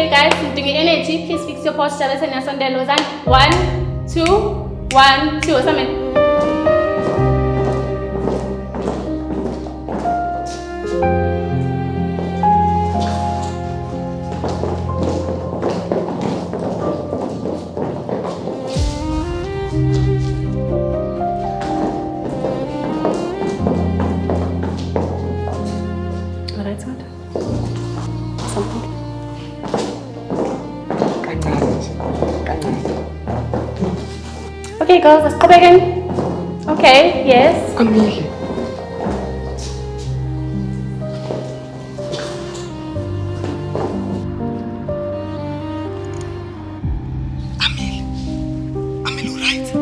Okay, guys, doing energy. Please fix your posture. Let's send us on the Lausanne. 1, 2, 1, 2. Something. Okay, girls, let's go back in. Okay, yes. Amile. Amile, right?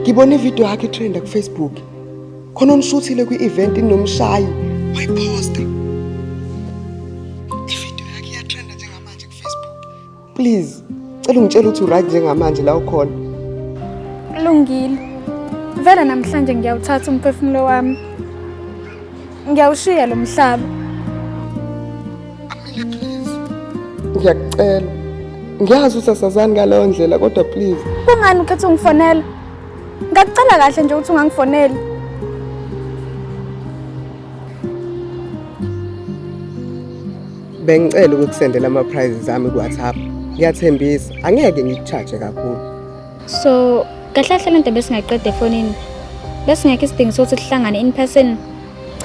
Ngibone ivideo yakhe itrenda ku-Facebook. Khona unishuthile kwi-event inomshayi. Wayiposta. Ivideo yakhe iyatrenda njengamanje ku-Facebook. Please, cela ungitshela ukuthi right njengamanje la ukhona. Kulungile. Vele namhlanje ngiyawuthatha umphefumulo wami. Ngiyawushiya lo mhlaba. Amile, please. Ngiyakucela. Ngiyazi usasazani ngaleyo ndlela kodwa please. Kungani ukhetha ungifonela? Ngakucela kahle nje ukuthi ungangifoneli. Bengicela ukukusendela ama-prizes ami ku-WhatsApp. Ngiyathembisa, angeke ngikucharge kakhulu. So, kahle kahle lento besingayiqeda efonini. Besingeke isidingo sokuthi sihlangane in person.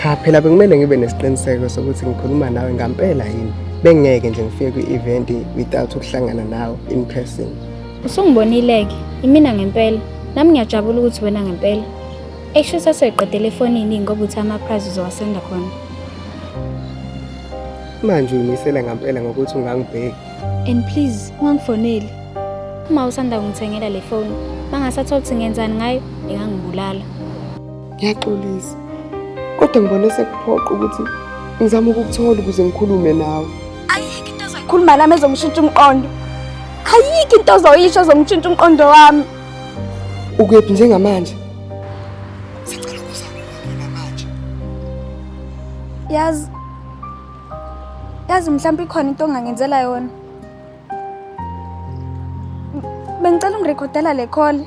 Cha, phela bekumele ngibe nesiqiniseko sokuthi ngikhuluma nawe ngampela yini. Bengeke nje ngifike kwi-event without ukuhlangana nawe in person. Usungibonile-ke, imina ngempela. Nami ngiyajabula ukuthi wena ngempela. Eksho saseqedele efonini ngoba uthi ama-prize uzowasenda khona. Manje uyimisela ngampela ngokuthi ungangibheki. And please, ungangifoneli. Uma usanda ungithengela le phone, bangasathola ukuthi ngenzani ngayo, ingangibulala. Ngiyaxolisa. Kodwa ngibone sekuphoqa ukuthi ngizama ukukuthola ukuze ngikhulume nawe. Ayikho into ozoyikhuluma nami ezongishintsha umqondo. Ayikho into ozoyisho ezongishintsha umqondo wami. Ukephi njengamanje? Sicela ukuzama manje. Yazi mhlawumbe ikhona into ongangenzela yona. Bengicela ungirekhodela le call.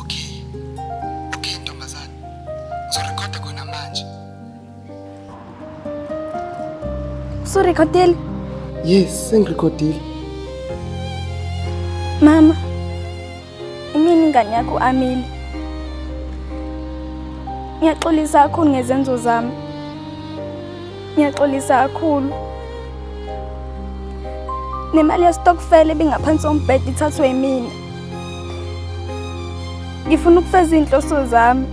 Okay, ntombazane. Uzorekhoda khona manje. Usurekhodile? Yes, sengirekhodile. Mama, imini ingane yakho uAmile. Ngiyaxolisa kakhulu ngezenzo zami. Ngiyaxolisa kakhulu. Nemali yestokfele bingaphansi kombhede ithathwe yimina. Ngifuna ukufeza inhloso zami.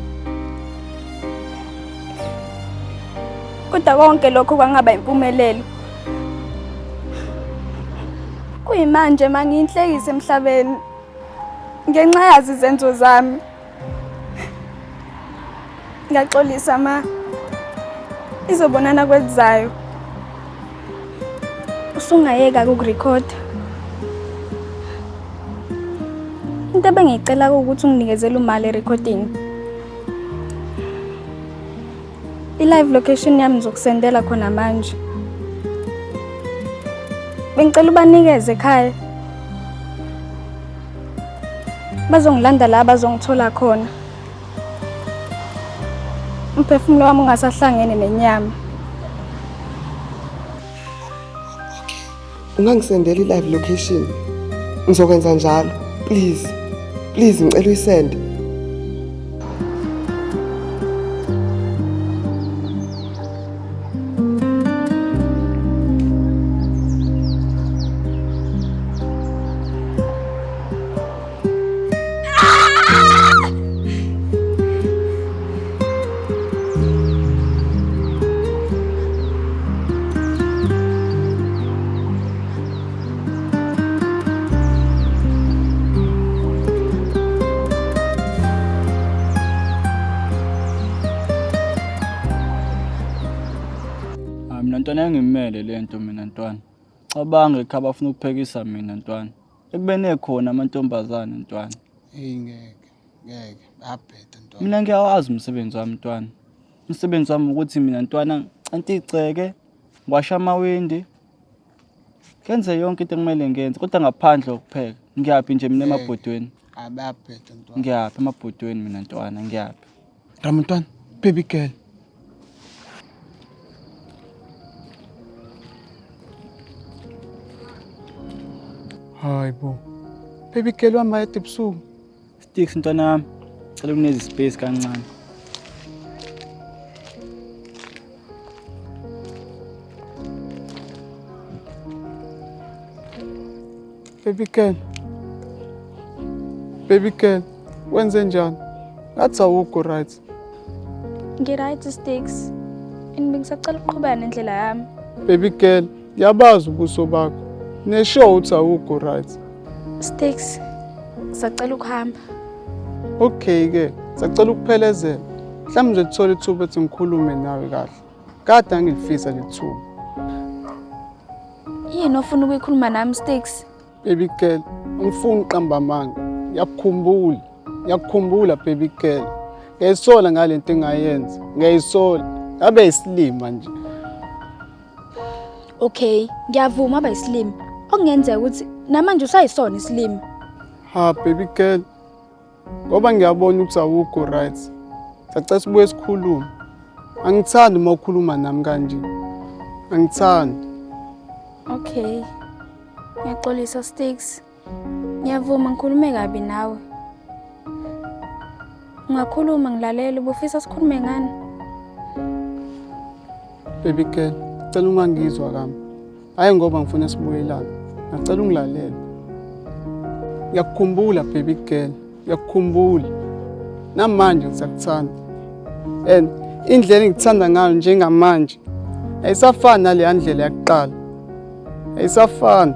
Kodwa konke lokho kwangaba impumelelo. Kuyimanje mangiyinhlekise emhlabeni. Ngenxa yazi izenzo zami. Ngiyaxolisa ma. Izobonana kwezayo. Usungayeka ukurekhoda. Into ebengicela ukuthi unginikezele imali erecording. I-live location yami ngizokusendela khona manje. Bengicela ubanikeze ekhaya. Bazongilanda la bazongithola khona. Umphefumulo wami ungasahlangene nenyama. Ungangisendela i-live location. Ngizokwenza njalo. Please ngicela uyisende. Mina ntwana yangimele lento mina ntwana. Cabanga ekhaya bafuna ukuphekisa mina ntwana. Ekubene khona amantombazane ntwana. Ngeke abheda ntwana. Mina ngiyawazi umsebenzi wami ntwana. Umsebenzi wami ukuthi mina ntwana anticeke, ngiwasha amawindi, Kenze yonke into ekumele ngenze kodwa ngaphandle kokupheka. Ngiyaphi nje mina emabhodweni? Bayabheda ntwana. Ngiyaphi emabhodweni mina ntwana ngiyaphi? Ramntwana, baby girl. Hayi bo. Baby girl wami ayede ebusuku. Sticks ntwana yami. Cela ukuneze space kancane. Baby girl. Baby girl, wenze njani? Ngathi awukho right. Ngi-right Sticks. And bengisacela ukuqhubeka nendlela yami. Baby girl, yabazi ubuso bakho. Neshow uthi awukho right. Sticks. Ngisacela ukuhamba. Okay ke, sacela ukuphelezela. Mhlawumbe nje thola ithuba ethi ngikhulume nawe kahle. Kade angilifisa lethuba. Yini ofuna ukuyikhuluma nami Sticks? Baby girl, ngifuna uqamba amanga. Yakukhumbula baby girl. Ngiyayisola ngalento engayenza. Ngiyayisola. Ngabe isilima nje. Okay, ngiyavuma abayisilimi. Okungenzeka ukuthi namanje usayisona isilimi. Ha baby girl. Ngoba ngiyabona ukuthi awukho right. Sacela sibuye sikhulume. Angithandi uma ukhuluma nami kanje. Angithandi. Okay. Ngiyaxolisa Sticks. Ngiyavuma ngikhulume kabi nawe. Ungakhuluma ngilalela ubufisa sikhulume ngani? Baby girl, ngicela ungangizwa kami. Hayi ngoba ngifuna sibuyelane. Ngicela ungilalele. Ngiyakukhumbula baby girl. Ngiyakukhumbula. Namanje ngisakuthanda. And indlela engikuthanda ngayo njengamanje ayisafani nale ndlela yakuqala. Ayisafani.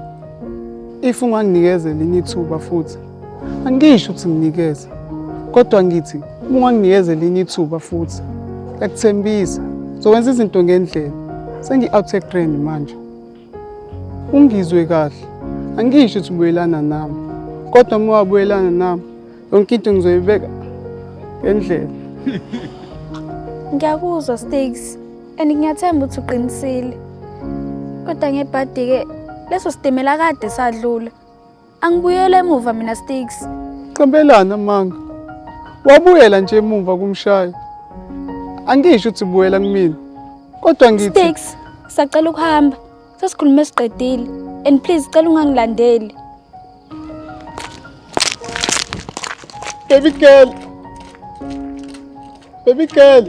If unganginikeza elinye ithuba futhi angisho ukuthi nginikeze. Kodwa ngithi unganginikeza elinye ithuba futhi. Ngiyakuthembisa. Zokwenza izinto ngendlela. Sengi-out egrand manje. Ungizwe kahle. Angisho ukuthi ubuyelana nami. Kodwa uma wabuyelana nami, yonke into ngizoyibeka ngendlela. Ngiyakuzwa Sticks. And ngiyathemba ukuthi uqinisile. Kodwa ngebhadi ke leso sitimela kade sadlula. Angibuyele emuva mina Sticks. Qambelana manga. Wabuyela nje emuva kumshayi. Angisho ukuthi ubuyela kumina. Kodwa ngithi Sticks, sacela ukuhamba. Sesikhulume siqedile. And please cela ungangilandeli. baby girl. Baby girl.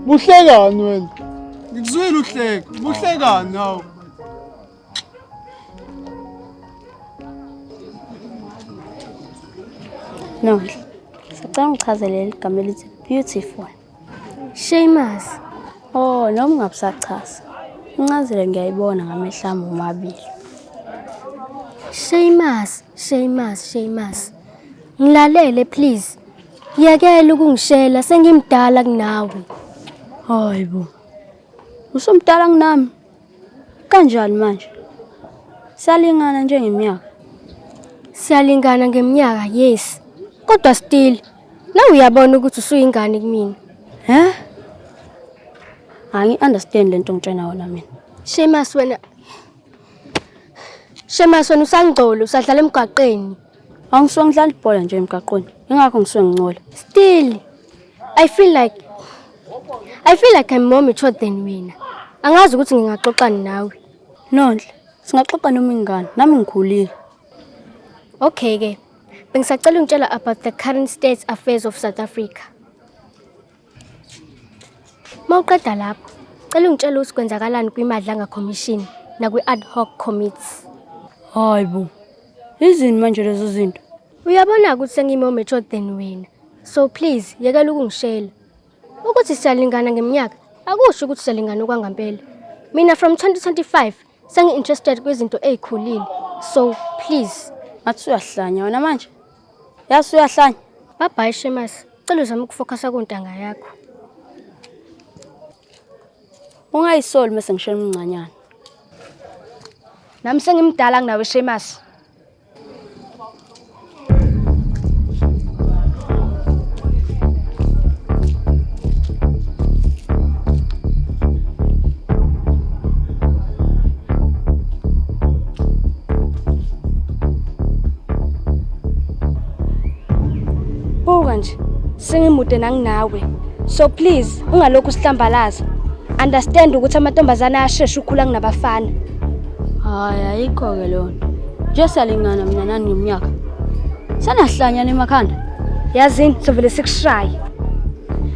Buhlekani wena? Ngikuzwile uhleka. Buhlekani nawe? No, sicela ngichazelele igama elithi beautiful. Shameless. Oh, noma ungabusachaza. Incazelo ngiyayibona ngamehlo ami omabili. Shameless. Ngilalele please. Yekela ukungishela sengimdala kunawe. Hayibo. Usumdala kunami. Kanjani manje? Siyalingana nje ngeminyaka. Siyalingana ngeminyaka, yes. Kodwa still nawe uyabona ukuthi usuyingane kimi. Angi-understand lento ngitshena wona mina. Shameless wena usangcolo usadlala emgaqweni. Angisuke ngidlala ibhola nje emgaqweni. Ingakho ngisuke ngingcola. Still I feel like I'm more mature than wena. Angazi ukuthi ngingaxoxa nawe. Nonhle, singaxoxa noma ingane, nami ngikhulile. Okay ke. Bengisacela ungitshela about the current state affairs of South Africa. Mawuqeda lapho, cela ungitshela ukuthi kwenzakalani kwimadlanga commission nakwi ad hoc committees. Hayibo. Izini manje lezo zinto? Uyabona ukuthi sengime mature than wena. So please, yekela ukungishela. Ukuthi siyalingana ngeminyaka, akusho ukuthi siyalingana okwangempela. Mina from 2025 sengi-interested kwizinto ezikhulile. So please, athi uyahlanya wena manje. Yasi uyahlanya. Bye Shameless. Cela uzame ukufocusa kuntanga yakho. Ungayisoli mase ngishela umncanyana. Nami sengimdala kunawe Shameless. sengimude nanginawe. So please ungalokhu sihlambalaza. Understand ukuthi amantombazana ayashesha ukukhula kunabafana. Hayi ayikho ke lona. Nje siyalingana mina nani ngeminyaka. Sanahlanyana emakhanda. Yazini sovele sikushaye.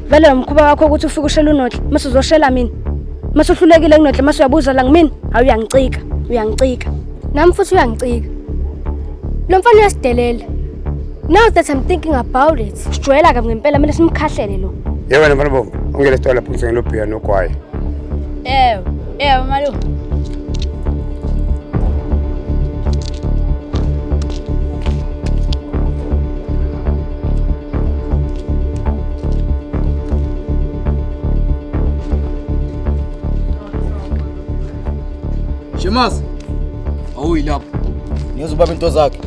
Vele umkhuba wakho ukuthi ufike ushela uNodle, mase uzoshela mina. Mase uhlulekile kuNodle mase uyabuza la ngimini, uyangicika. Nami futhi uyangicika. Lo mfana uyasidelela. Now that I'm thinking about it, sijwayela kabi ngempela mina simkhahlele lo. Yebo wena mfana bomba, ungele sithola lapho ngizengelo bhiya nogwayi. Malu. Shemasi. Awuyi lapho. Niyoze ubaba into zakhe.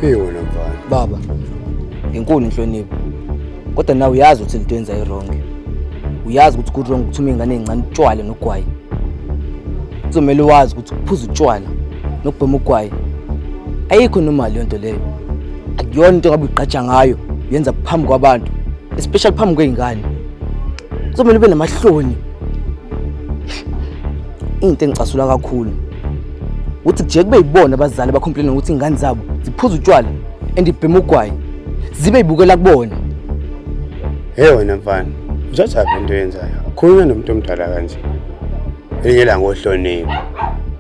Hey wena mfana. Baba, inkulu inhlonipho. Kodwa nawe uyazi ukuthi into yenza iwrong. Uyazi ukuthi ku wrong ukuthuma ingane ezincane utshwala nogwayi. Kuzomela wazi ukuthi ukuphuza utshwala nokubhema ugwayi ayikho normal yonto leyo. Akuyona into ngabe uqhatsha ngayo, yenza phambi kwabantu, especially phambi kweingane. Kuzomela ube namahloni. Into engicasula kakhulu uthi nje kube yibona abazali abacomplain ukuthi ingane zabo ziphuza utshwala and ibhema ugwayi zibe yibukela kubona. Hey wena mfana, uzathapha into yenzayo. Akhulunywa nomuntu omdala kanje. Elingela ngohlonipho.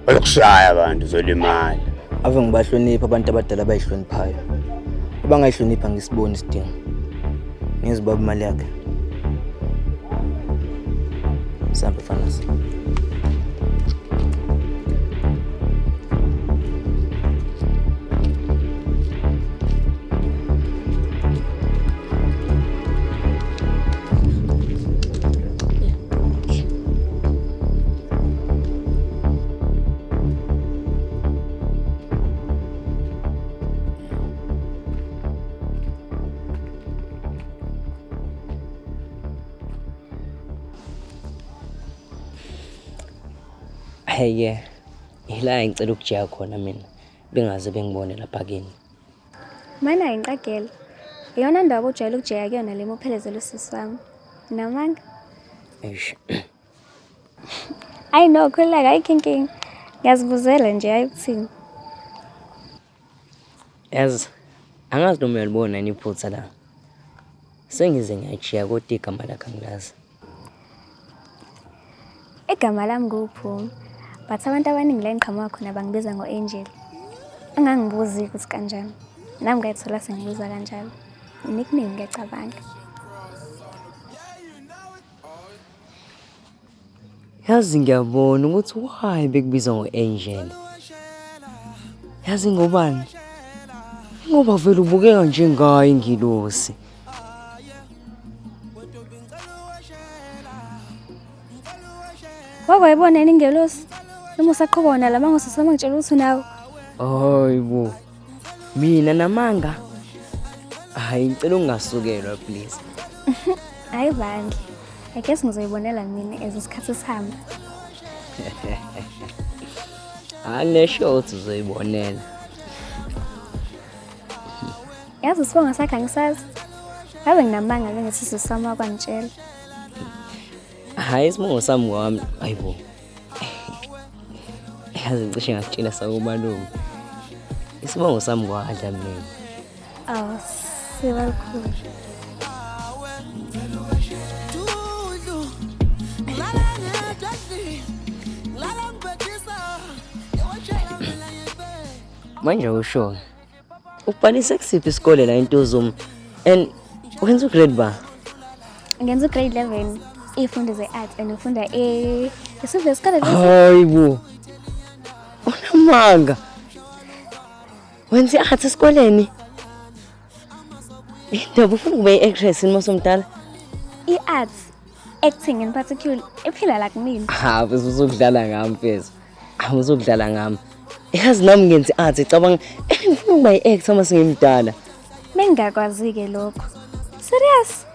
Bazokushaya abantu uzolimala. Ave ngibahlonipha abantu abadala abayihloniphayo. Abangayihlonipha ngisibone isidingo. Ngizibaba imali yakhe. Sambe fanasi. Heye, ila ngicela ukujika khona mina. Bengaze bengibone lapha kini. Mina ngiqagela. Iyona ndaba ojayela ukujika kuyona le mophelezelo usisi wami. Namanga? Eish. I know khuleka ayikhinking. Ngiyazibuzela nje ayikuthini. Yazi, angazi noma uyalibona yini iphutha la. Sengize ngiyajiya kodwa igama lakhe angilazi. Igama lami nguPhumi. But abantu abaningi la engiqhamuka khona bangibiza ngoAngel. Angangibuzi ukuthi kanjani. Nami ngayithola sengibuza kanjalo. Nickname ngiyacabanga. Yazi ngiyabona ukuthi why bekubiza ngoAngel. Yazi ngobani? Ngoba vele ubukeka njengayo ingilosi. Wakwayibona yini ingelosi? Noma usaqhubona la mango sisama ngitshela ukuthi nawe. Hayibo. Mina namanga. Hayi ngicela ungasukelwa please. Hayi bandla. I guess ngizoyibonela mina ezisikhathi sihamba. Anesho ukuthi uzoyibonela. Yazi sibonga sakhe angisazi. Ngabe nginamanga ngithi sisama kwangitshela. Hayi isibongo sami kwami. Hayibo. Yazi ngicishe ngakutshela sakubalungu. Isibongo sami kwadla mina. Oh, sibakhulu. Manje usho. Ubhalise kusiphi isikole la eNtozuma and wenza ugrade ba? Ngenza grade 11 ifundo ze-art and ufunda isivile isikole lesi. Hayibo. Unamanga. Wenza i-art esikoleni? Indaba ufuna ukuba i-actress masomdala? I-art acting in particular iphila la kumina. Ha, bese uzokudlala ngami mfethu. Awuzokudlala ngami. Yazi nami ngenza i-art ecabanga ngifuna ukuba i-actor mase ngimdala. Mengakwazi ke lokho. Serious?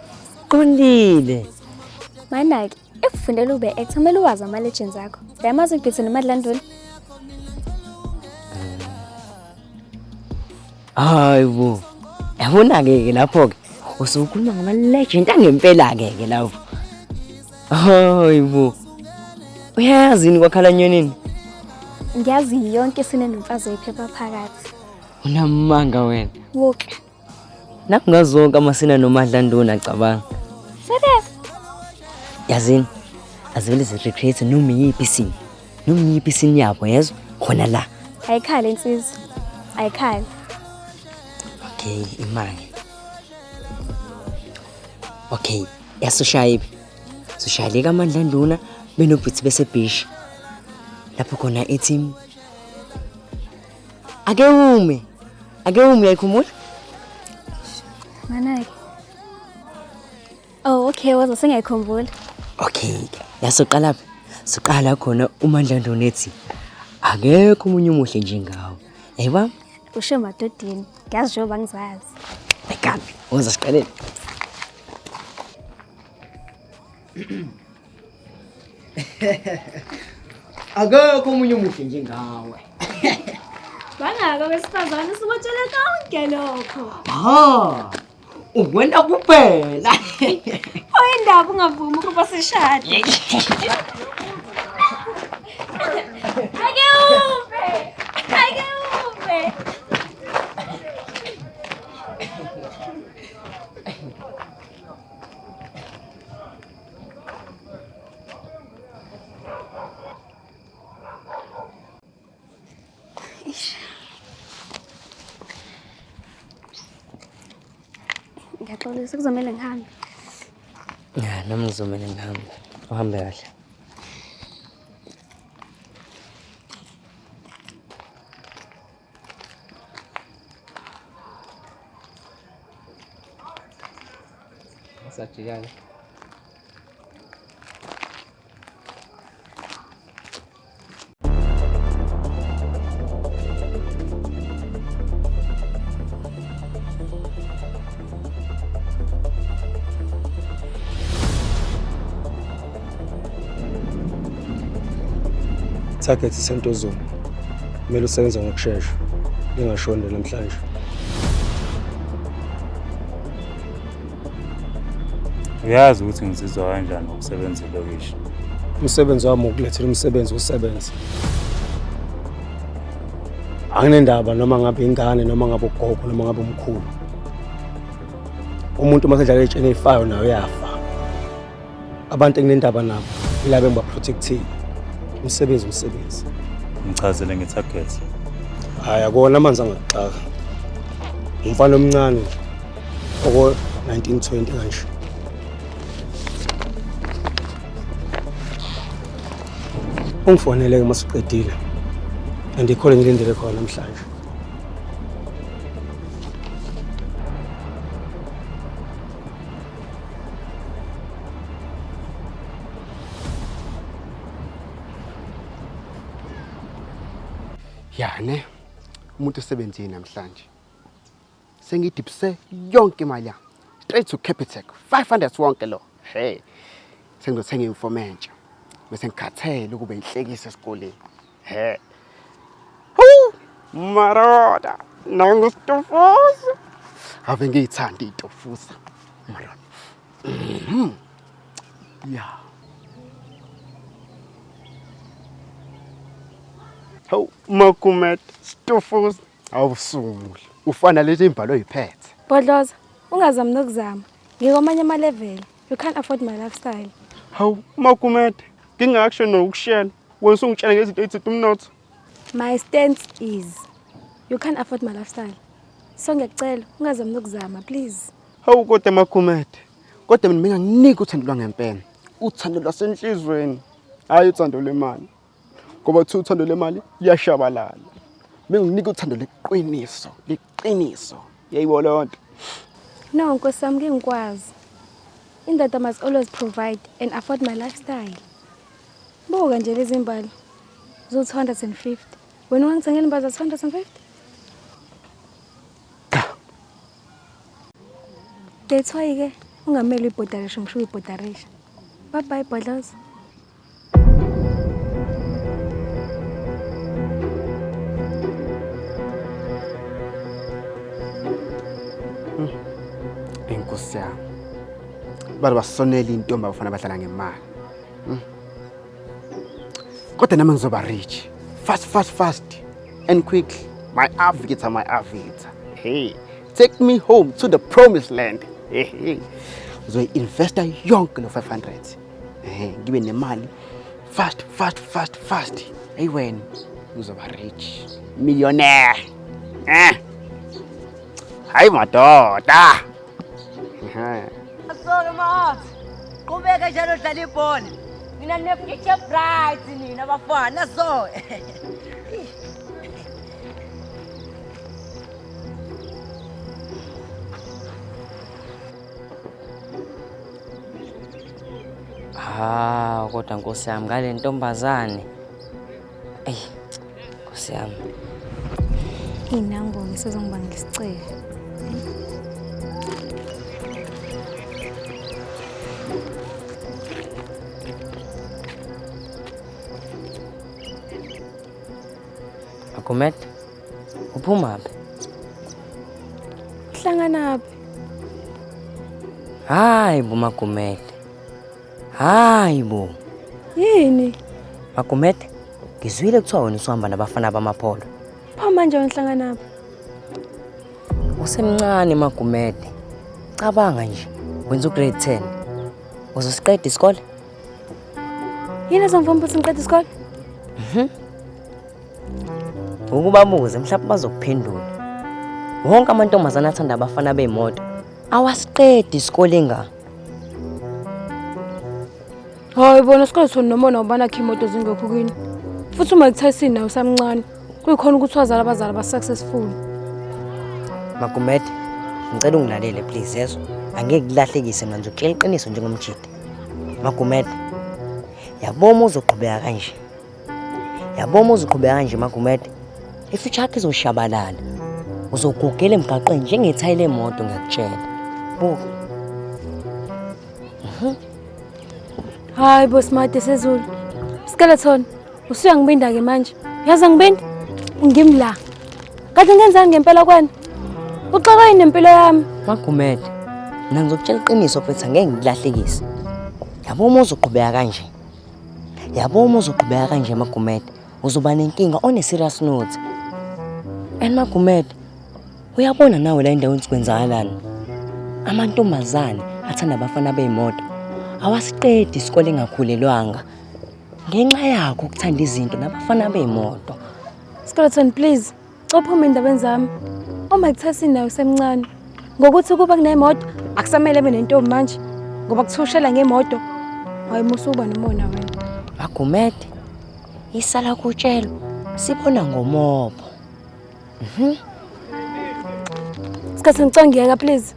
Qondile. Mana ke efundela ube actor kumele uwazi ama legends akho. Yamazi ukubitha noMadlandweni. Hayibo. Yabona-ke lapho-ke usukhuluma ngama-legend angempela-ke lapho. Hayibo. Uyazi yini kwakhala nyonini? Ngiyazi yonke isine nomfazi wephepha phakathi. Unamanga wena. Woke. Nakungazonke amasina nomadlanduna cabanga. Serious? Yazini, azivele zi-recreate noma yiphi isini yabo yezwa khona la. Ayikhali insizwa. Ayikhali. Okay, imali. Okay, yasushayibi. Sushayileka amandlanduna benobhithi bese bish. Lapho khona ethi ake ume uyayikhumbula? Manake. Oh, okay, wazo sengiyikhumbula. Okay, yasoqala phi? Soqala khona umandlanduna ethi akekho umunye umuhle njengawe. Yayibona? Usho madodini. Ngiyazi njengoba ngizazi. Ekapi, woza siqalele. Akekho umunye umuhle njengawe. Bangaka besifazane usubotshele konke lokho. Ha! Ukwenda kuphela. Oyindaba ungavumi ukuba sishade. Ake uve. Ngiyaxolisa kuzomela ngihambe. Ya, nami ngizomela ngihambe. Uhambe kahle. Sajiyana. Target isentozweni. Kumele usebenze ngokusheshsha. Lingashonde namhlanje. Uyazi ukuthi ngizizwa kanjani ngokusebenza elokishi. Umsebenzi wami ukulethela umsebenzi usebenza. Anginendaba noma ngabe ingane noma ngabe ugogo noma ngabe umkhulu. Umuntu masedlala etshene efayo nayo yafa. Abantu enginendaba nabo ilabe ngibaprotectile. Umsebenzi. Ngichazele ngetarget. Hayi akona amanzi angaxaka. Umfana omncane oko 1920 kanje. Ungifonele ke masiqedile. Andikhole ngilindele khona namhlanje. Yane umuntu usebenzini namhlanje. Sengidipse yonke imali yami. Straight to Capitec 500 wonke lo. Hey. Sengizothenga information. Bese ngikhathele ukube inhlekisa esikoleni. He. Maroda, nangu stofusa. Ave ngiyithanda itofusa. Maroda. Yeah. Hawu Makumet stofusa. Awusungule. Ufana lezi imbalo oyiphethe. Bodloza, ungazami nokuzama. Ngikwamanye ama-level. You can't afford my lifestyle. Hawu Makumet, ngingakusho nokushela. Wena usungitshela ngezinto ezithi umnotho. My stance is you can't afford my lifestyle. So ngiyacela ungazami nokuzama please. Hawu kodwa Makumet. Kodwa mina nginganika uthando lwangempela. Uthando lwasenhlizweni. Hayi uthando lemali. Ngoba uthando lemali liyashabalala. Mina nginika uthando leqiniso. Yayibona lonto. No, Nkosi yami ngikwazi. Indoda must always provide and afford my lifestyle. Buka nje lezi imbali. Zo 250. Wena ungangithengela imbaza 250? That's why ke ungameli ibhodarisha ngisho ibhodarisha. Bye bye Bodloza. Nkosi yami. Bari basonela intombi abafana badlala ngemali. Kodwa nami ngizoba rich. Fast and quickly. My Avita. Hey, take me home to the promised land. Hey. Uzoyi-investa yonke lo 500. Ngibe nemali. Fast. Hey wena uzoba rich. Millionaire. Hayi madoda. Asole maat. Qhubeka njalo dlala ibhola. Mina ne-future bright nina bafana so. Kodwa Nkosi yami ngale ntombazane. Nkosi yami. Inangoma isezongibanga isicelo. Magumed, uphuma phi? Uhlangana phi? Hayi bo Magumed. Hayi bo. Yini? Magumed, ngizwile kuthiwa wena usuhamba nabafana bamapolo. Pha manje uhlangana phi? Usemncane Magumed. Cabanga nje, wenza ugrade 10. Uzosiqeda isikole? Yini ezongivuma ukuthi ngiqede isikole? Ukubabuze mhlawumbe bazokuphendula. Wonke amantombazana athanda abafana bemoto awasiqedi isikole nga. Hayi bona isikole sona noma ubana kho imoto zingekho kini. Futhi uma kuthayisini nayo samncane. Kuyikhona ukuthi wazala abazali ba successful. Magumed, ngicela ungilalele please yeso. Angeke kulahlekise manje ukutshela iqiniso njengomjidi. Magumed, yabona uzoqhubeka kanje. Yabona uzoqhubeka kanje Magumed. Ifuture yakhe izoshabalala. Uzogugela emgaqweni njengethayi lemoto ngiyakutshela. Buka. Hayi boss Mate sezulu. Skeleton, usuyangibinda ke manje. Yazi ngibinda? Ngimla. Kade ngenzani ngempela kwena? Uxaka yini nempilo yami? Magumed, mina ngizokutshela iqiniso mfethu angeke ngikulahlekise. Yabona uzoqhubeka kanje. Yabona uzoqhubeka kanje Magumed. Uzoba nenkinga one serious note. And Magumed, uyabona nawe la indawo ensikwenzakalana. Amantombazane athanda abafana beimoto. Awasiqedi isikole engakhulelwanga. Ngenxa yakho ukuthanda izinto nabafana beimoto. Skeleton please, cophume indabeni zami. Uma kuthasini nayo semncane. Ngokuthi kuba kunemoto akusamele ebe nentombi manje ngoba kuthushela ngemoto. Hayi musuba nomona wena. Magumed, isala kutshelo sibona ngomobo. Skeleton ngicangiyeka please.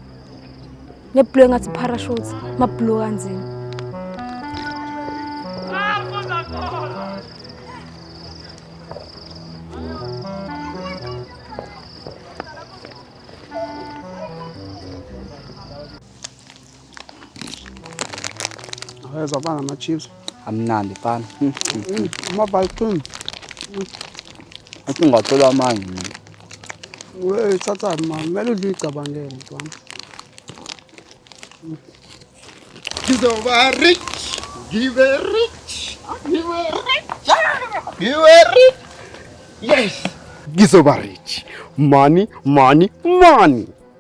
Neblue ngathi parachute, mablue kanzima. Ayazabana ama-chips. Amnandi fana. Ama-balloon. Athi ngicela amanye. We thatha mama, kumele uyicabangele mntwana. Ngizoba rich. Yes. Ngizoba rich. Money.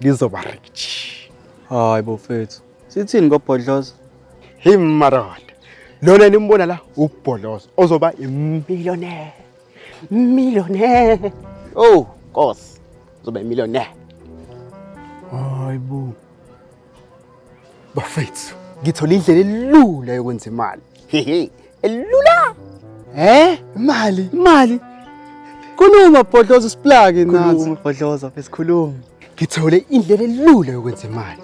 Ngizoba rich. Hayi bofethu. Sithini ngobhodloza? Hey madoda. Lona nimbona la ubhodloza ozoba millionaire. Oh, Nkosi. Uzoba millionaire. Hayibo. Bafethu, ngithola indlela elula yokwenza imali. Elula. Imali. Khuluma bhodloza siplage nathi. Khuluma bhodloza besikhuluma. Ngithole indlela elula yokwenza imali.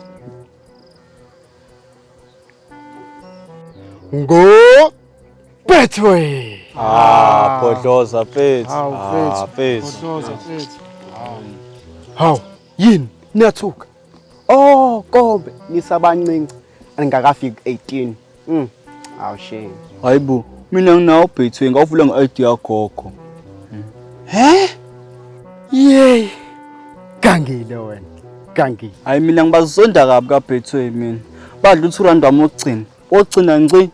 Betway. Bhodloza fethu. Bhodloza fethu. Hawu, yini? Niyathuka. Oh, Kombe, nisabancinci. Angikafiki 18. Shame. Hayibo, mina nginawo Betway ngawuvula nge-ID yagogo. Yey. Gangile wena. Gangi. Hayi mina ngibazonda kabi kaBethu mina. Badla u2 wami ogcina ngci.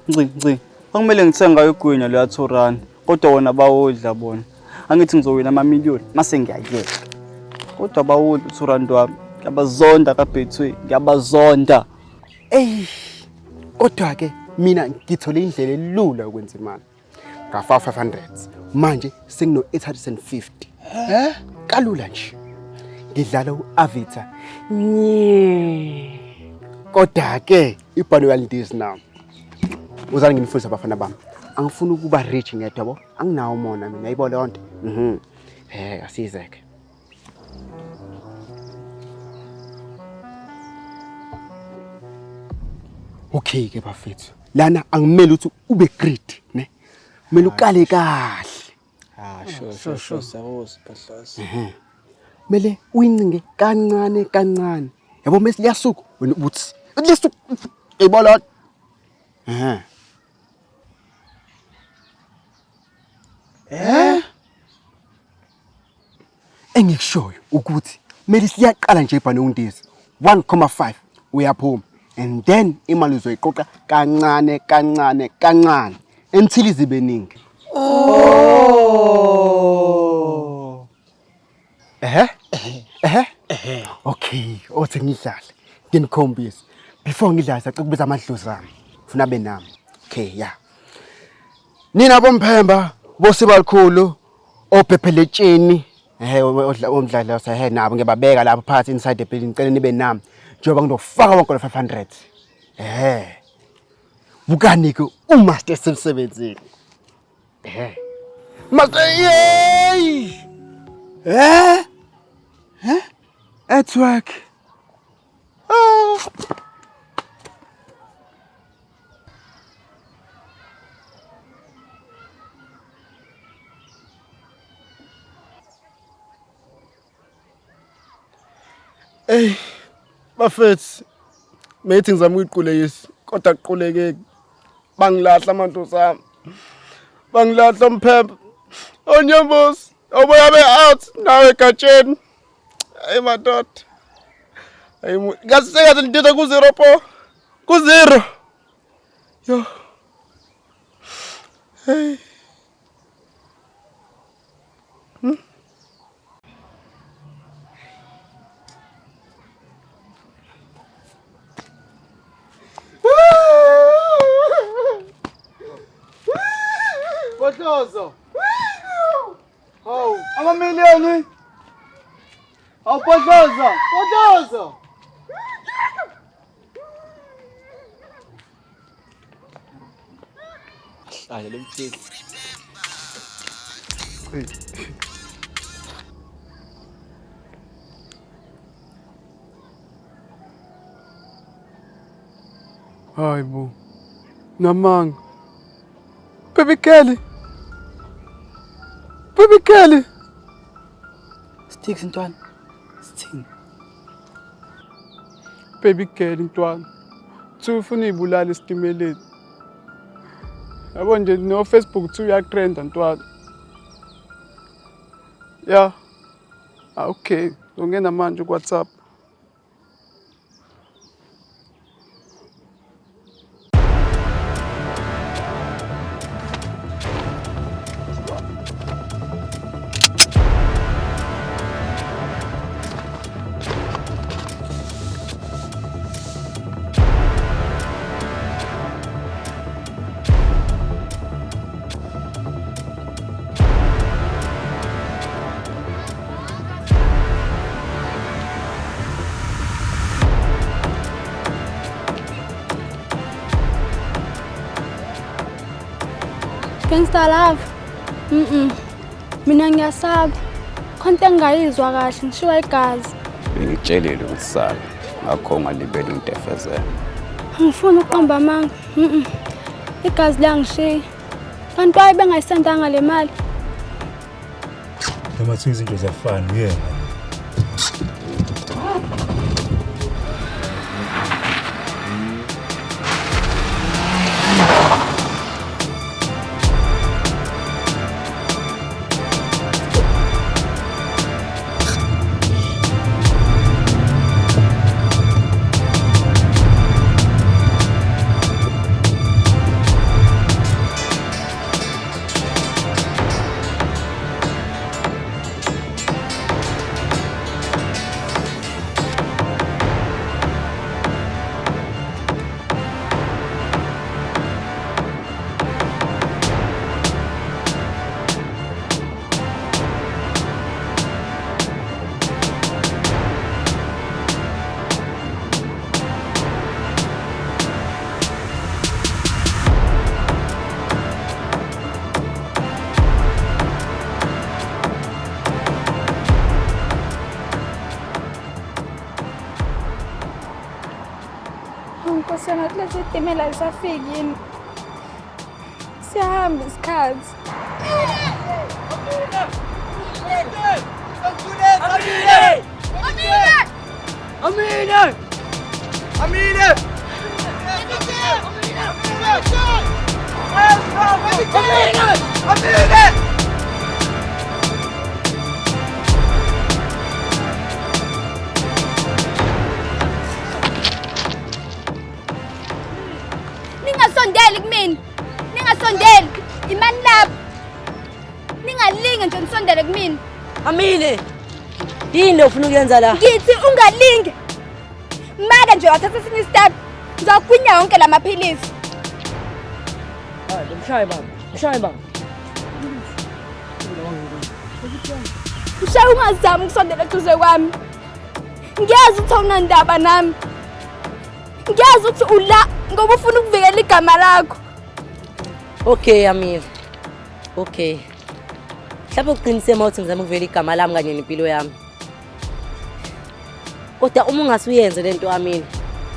Akumele ngithenga ngayo igwinya leya 2 rand. Kodwa wona bawodla bona. Angithi ngizowina amamiliyoni mase ngiyayeka. Kodwa bawodla u2 wami. Ngiyabazonda kaBethu, ngiyabazonda. Kodwa ke mina ngithole indlela elula ukwenza imali. Ngafa 500. Manje sengino 850. Kalula nje. Ngidlala uAvita. Kodwa ke ibhano yalidisi nami. Uzani nginifundisa abafana bami. Angifuni ukuba rich ngedwa yabo. Anginawo mona mina ayibo le nto. Asizeke. Okay ke bafethu. Lana angimeli ukuthi ube great, ne? Kumele uqale kahle. Sure, sawuzi Bahlazi. Mele uyincinge kancane. Yabo mase liyasuka wena ubuthi. Liyasuka. Eyibona. Engikushoyo ukuthi mele siyaqala nje ibhano undizi 1.5 uyaphuma and then imali uzoyiqoqa kancane until izibe ningi. Okay, othi ngidlale. Nginikhombise. Before ngidlala sacela ukubiza amadlozi ami. Ufuna abe nami. Okay, yeah. Nina bomphemba, bosibalikhulu, ophepheletsheni, omdlalo sahe nabo ngiyababeka lapha phansi inside the building ngicela nibe nami. Njengoba ngizofaka wonke lo 500. Bukani ke umaster semsebenzini. Master at work. Bafethu methi ngizama ukuyiqulekisa kodwa aqulekeki bangilahla amantosi ami bangilahla umphemba onyambosi oboya be out nawe egatsheni hey madoda hey ngasisekaze ndithetha ku0 po ku0 yo hey Potlozo. Oh, amamiliyoni. Oh, Potlozo. Hayi lemthini. Hayi bo. Namanga. Baby Kelly. Sticks ntwana. Sithini? Baby Kelly ntwana. Ufuna ibulala isitimeleni. Yabo nje no Facebook uyatrend ntwana. Yeah. Okay. Ungena manje ku WhatsApp. Gangster love. Mina ngiyasaba. Konke engayizwa kahle ngishiwa igazi. Ngitshelile ukuthi sala ngakho ngalibela untefezela. Ngifuna uqamba amanga. Igazi langishiya. Kanti waye bengayisendanga le mali. Noma thi izinto ziyafana uyena. Nkosi yami lesi sitimela ayisafiki yini? Siyahamba isikhathi. Ningasondeli kumina. Ningasondeli. Imani lapho. Ningalinge nje nisondele kumina. Amile. Yini ufuna ukuyenza la? Ngithi ungalinge. Maka nje wathatha esinye step. Ngizokwinya yonke lamaphilisi. Hayi, mshaye baba. Mshaye baba. Ushaya ungazami ukusondela eduze kwami. Ngiyazi ukuthi awunandaba nami. Ngiyazi ukuthi ula ngoba ufuna ukuvikela igama lakho. Okay, Amile. Okay. Mhlawumbe uqiniseke mawuthi ngizama ukuvela igama lami kanye nempilo yami. Kodwa uma ungasuyenze lento Amile,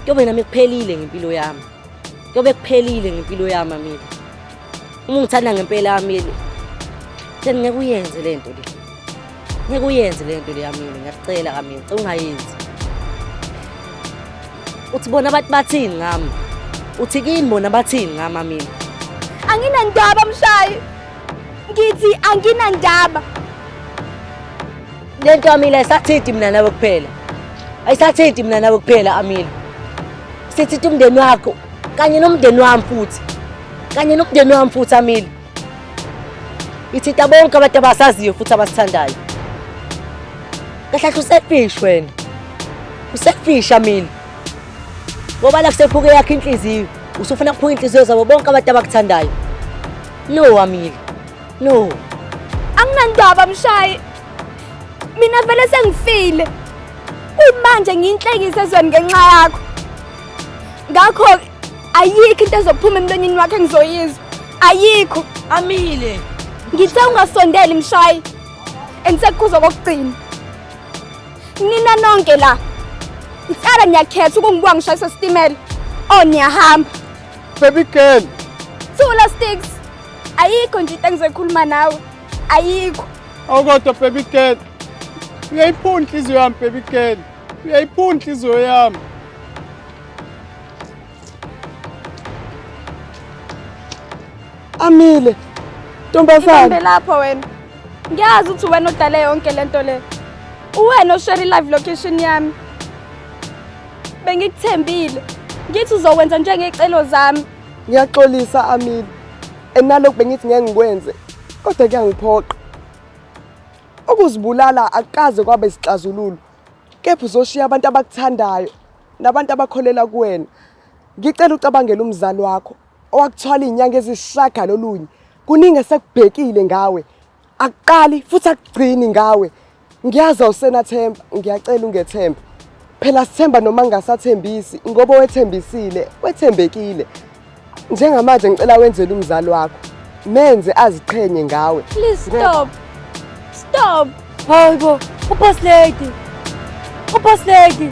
kuyobe nami kuphelile ngempilo yami. Kuyobe kuphelile ngempilo yami Amile. Uma ngithanda ngempela Amile, then ngeke uyenze lento le. Ngeke uyenze lento le Amile, ngiyacela Amile, ngicela ungayenzi. Uthi bona abantu bathini ngami? Uthi kini bona bathini ngami Amile? Anginandaba mshayi. Ngithi anginandaba. Lento Amile ayisathethi mina nawe kuphela. Ayisathethi mina nawe kuphela Amile. Sithi umndeni wakho kanye nomndeni wami futhi. Kanye nomndeni wami futhi Amile. Ithita bonke abantu abasaziyo futhi abasithandayo. Kahle usefish wena. Usefish Amile. Ngoba la kusephuke yakhe inhliziyo. Usufuna ukuphuka inhliziyo zabo bonke abantu abakuthandayo. No Amile. No. Anginandaba mshayi. Mina vele sengifile. Kuyimanje ngiyinhlekisa ezweni ngenxa yakho. Ngakho ayikho into ezophuma emlonyeni wakhe engizoyizwa. Ayikho. Amile. Ngithe ungasondeli mshayi. Engisekuza kokugcina. Nina nonke la. Ngicela ngiyakhetha ukungibuka ngishayisa isitimela. Oh niyahamba. Baby girl. Thula sticks. Ayikho nje into engizokhuluma nawe. Ayikho. Awukodwa baby girl. Uyayiphunda inhliziyo yami baby girl. Uyayiphunda inhliziyo yami. Amile. Ntombazana. Lapho wena. Ngiyazi ukuthi wena odale yonke lento le. Uwena oshare live location yami. Bengikuthembile. Ngithi uzokwenza njengecelo zami. Ngiyaxolisa Amile. Enalokho bengithi ngeke ngikwenze. Kodwa kuyangiphoqa. Ukuzibulala akaze kwabe isixazululo. Kepha uzoshiya abantu abakuthandayo nabantu abakholela kuwena. Ngicela ucabangele umzali wakho owakuthwala izinyanga ezishaga lolunye. Kuningi esekubhekile ngawe. Akuqali futhi akugcini ngawe. Ngiyazi awusenathemba, ngiyacela ungethemba. Phela sithemba noma ngasathembisi ngoba wethembisile, wethembekile. Njengamanje ngicela wenzele umzali wakho. Menze aziqhenye ngawe. Please stop. Stop. Hayibo, uboss lady. Uboss lady.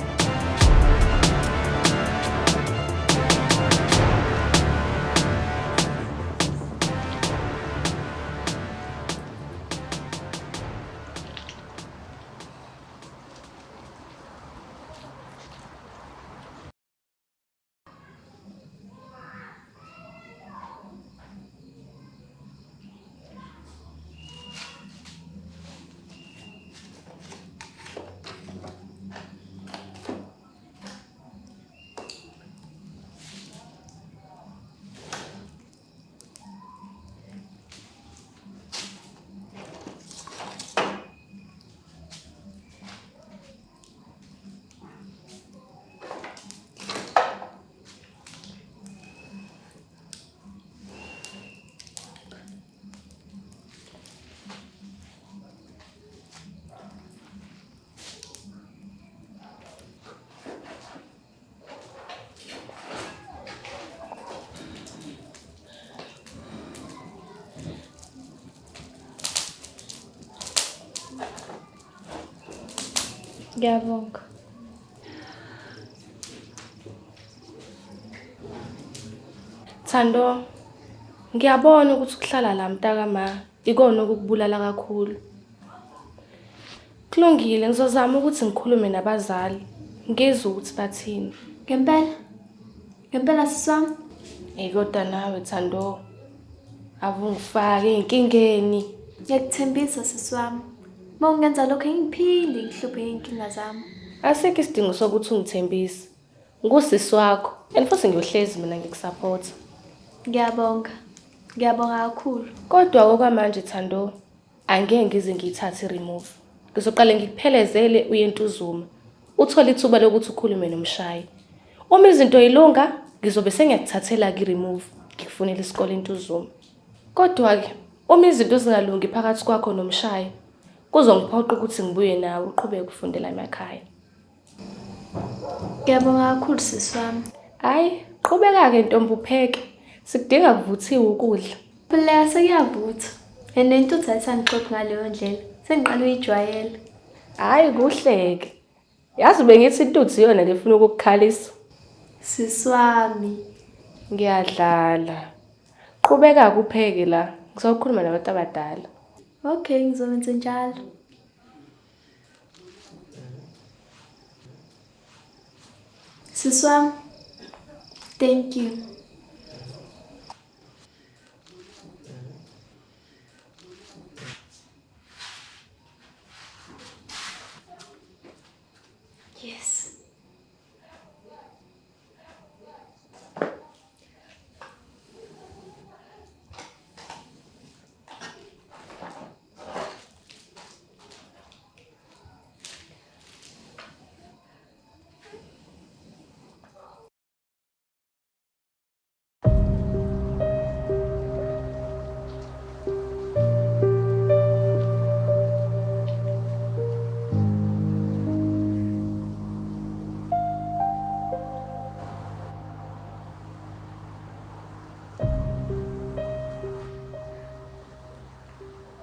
Ngiyabonga. Thando, ngiyabona ukuthi ukuhlala la mntakama ikona ukubulala kakhulu. Kulungile, ngizozama ukuthi ngikhulume nabazali, ngizwe ukuthi bathini. Ngempela siswami. Kodwa nawe Thando, avungifake enkingeni. Ngiyakuthembisa siswami. Mawungenza lokho ngiphinde ngihluphe inkinga zami. Asikho isidingo sokuthi ungithembise. Ngusisi wakho, and futhi ngiyohlezi mina ngikusupport. Ngiyabonga kakhulu. Kodwa okwamanje Thando, angeke ngize ngiyithathe i-remove. Ngizoqale ngikuphelezele uyeNtuzuma. Uthole ithuba lokuthi ukhulume nomshayi. Uma izinto yilunga, ngizobe sengiyakuthathela ki-remove. Ngikufunela isikole eNtuzuma. Kodwa-ke, uma izinto zingalungi phakathi kwakho nomshayi, kuzongiphoqa ukuthi ngibuye nawe uqhubeke ukufundela emakhaya. Ngiyabonga kakhulu sisi wami. Hayi, qhubeka-ke ntombi upheke. Sikudinga kuvuthiwe ukudla. Phela sekuyavutha. Nentuthu ayisangixoxa ngaleyo ndlela. Sengiqala uyijwayela. Hayi kuhleke. Yazi bengithi intuthu iyona lefuna ukukukhalisa. Sisi wami, ngiyadlala. Qhubeka kupheke la. Ngizokhuluma nabantu abadala. Okay, ngizokwenza njalo. Sisi wami, thank you. Yes.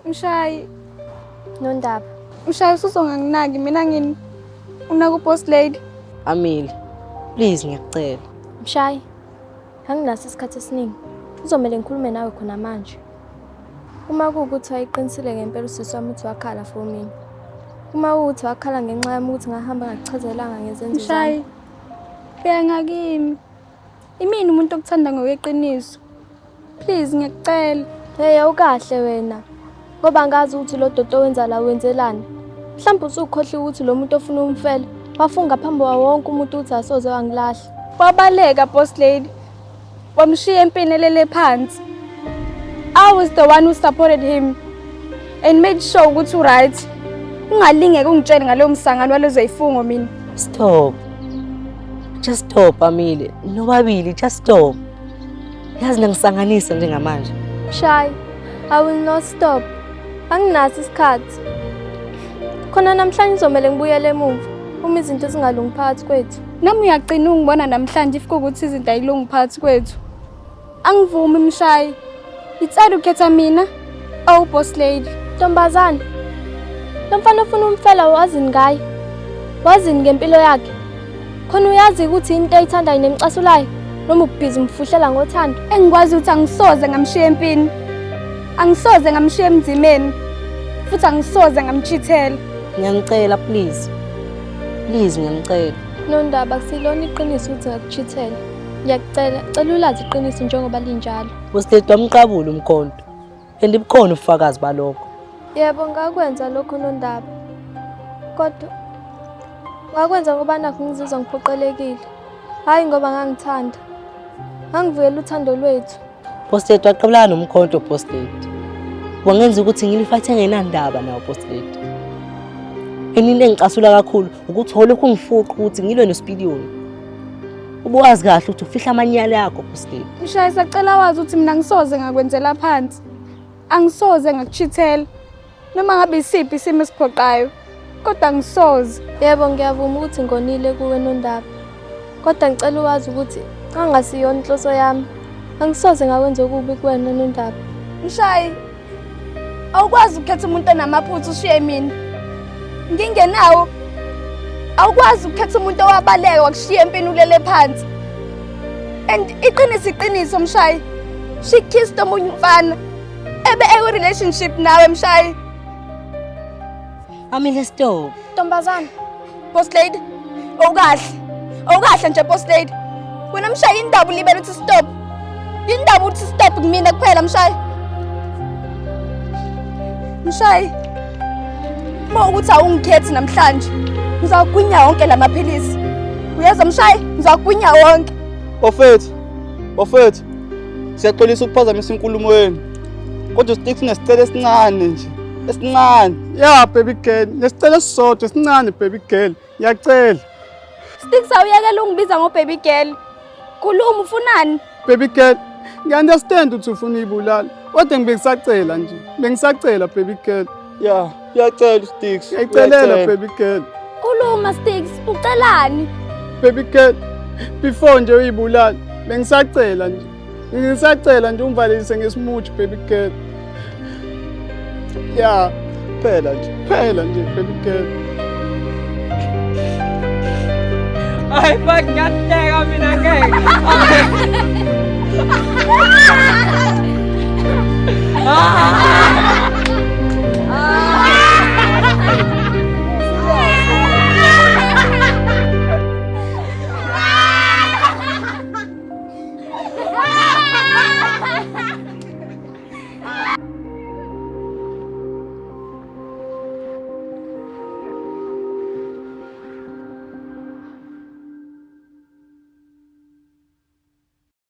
Mshayi, Nondaba. Mshayi usuzonganginaki mina ngini unaku boss lady. Amile, please ngiyakucela. Mshayi, anginaso isikhathi esiningi. Kuzomela ngikhulume nawe khona manje. Uma kuwukuthi wayiqinisile ngempela usisi wami uthi wakhala for mina. Uma kuwuthi wakhala ngenxa yami ukuthi ngahamba ngakuchazelanga ngezenzo zami. Mshayi, uyangakimi. Imini umuntu okuthanda ngokweqiniso. Please ngiyakucela. Hey, awukahle wena. Ngoba ngazi ukuthi lo dodo wenza la wenzelani. Mhlawumbe usukhohle ukuthi lo muntu ofuna umfela wafunga phambi kwa wonke umuntu uthi asoze wangilahla. Wabaleka boss lady. Wamshiya empini elele phansi. I was the one who supported him and made sure ukuthi right. Ungalingeke ungitshele ngalowo msangano walezo ifungo mina. Stop. Just stop Amile. Nobabili, just stop. Yazi nangisanganisa njengamanje. Shy, I will not stop. Anginaso isikhathi. Khona namhlanje izomela ngibuyele emuva uma izinto zingalungi phakathi kwethu. Nami uyaqina ungibona namhlanje ifika ukuthi izinto ayilungi phakathi kwethu. Angivumi Mshayi. Itsala ukhetha mina awu boss lady. Ntombazana. Lo mfana ufuna umfela wazini ngaye. Wazini ngempilo yakhe. Khona uyazi ukuthi into ayithandayo nemcasulayo noma ubhizi umfuhlela ngothando. Engikwazi ukuthi angisoze ngamshiya empini. Angisoze ngamshiya emzimeni. Futhi angisoze ngamchithela. Ngiyangicela please. Please ngiyangicela. Nondaba silona iqiniso ukuthi ngakuchithela. Ngiyacela, cela ulazi iqiniso njengoba linjalo. Usithethe wamqabula umkhonto. And ibukhona ubufakazi balokho. Yebo ngakwenza lokho Nondaba. Kodwa ngakwenza ngoba nakho ngizizwa ngiphoqelekile. Hayi ngoba ngangithanda. Angivuyela uthando lwethu. Posted waqabulana nomkhonto posted. Wangenza ukuthi ngilifathe ngenandaba nawo posted. Into engicasula kakhulu ukuthi holokhu ungifuqa ukuthi ngilwe noSpidiyoni. Ubuwazi kahle ukuthi ufihla amanyala yakho posted. Mshayi sacela wazi ukuthi mina ngisoze ngakwenzela phansi. Angisoze ngakuchithela. Noma ngabe isiphi isimo esiphoqayo. Kodwa ngisoze. Yebo ngiyavuma ukuthi ngonile kuwe Nondaba. Kodwa ngicela wazi ukuthi angasiyona inhloso yami. Angisoze ngakwenza okubi kuwena Nondaba. Mshayi, awukwazi ukukhetha umuntu onamaphutha ushiye mina. Ngingenawo. Awukwazi ukukhetha umuntu owabaleka wakushiya empini ulele phansi. And iqiniso mshayi. She kissed omunye umfana. Ebe relationship nawe mshayi. Amile stop. Ntombazana. Boss lady. Awukahle nje boss lady. Wena mshayi indaba ulibele uthi stop. Indaba uthi stop kumina kuphela mshayi. Mshayi. Ukuthi awungikhethi namhlanje. Ngizakugwinya wonke lamaphilisi. Uyeza mshayi? Ngizakugwinya wonke. Bafethu. Siyaxolisa ukuphazamisa inkulumo yenu. Kodwa Sticks unesicelo esincane nje. Esincane. Ya baby girl, nesicelo esisodwa esincane baby girl. Ngiyacela. Sticks awuyekela ungibiza ngo baby girl. Khuluma ufunani? Baby girl, ngiunderstand ukuthi ufuna ibulala. Kodwa ngibengisacela nje. Bengisacela baby girl. Ya, ngiyacela Sticks. Ngiyacelela baby girl. Khuluma Sticks, ucelani? Baby girl, before nje uyibulala, bengisacela nje. Ngisacela nje ungivalelise ngesimuthi baby girl. Ya, phela nje baby girl. Ay, fuck, ngiyateka mina ngeke. Ah!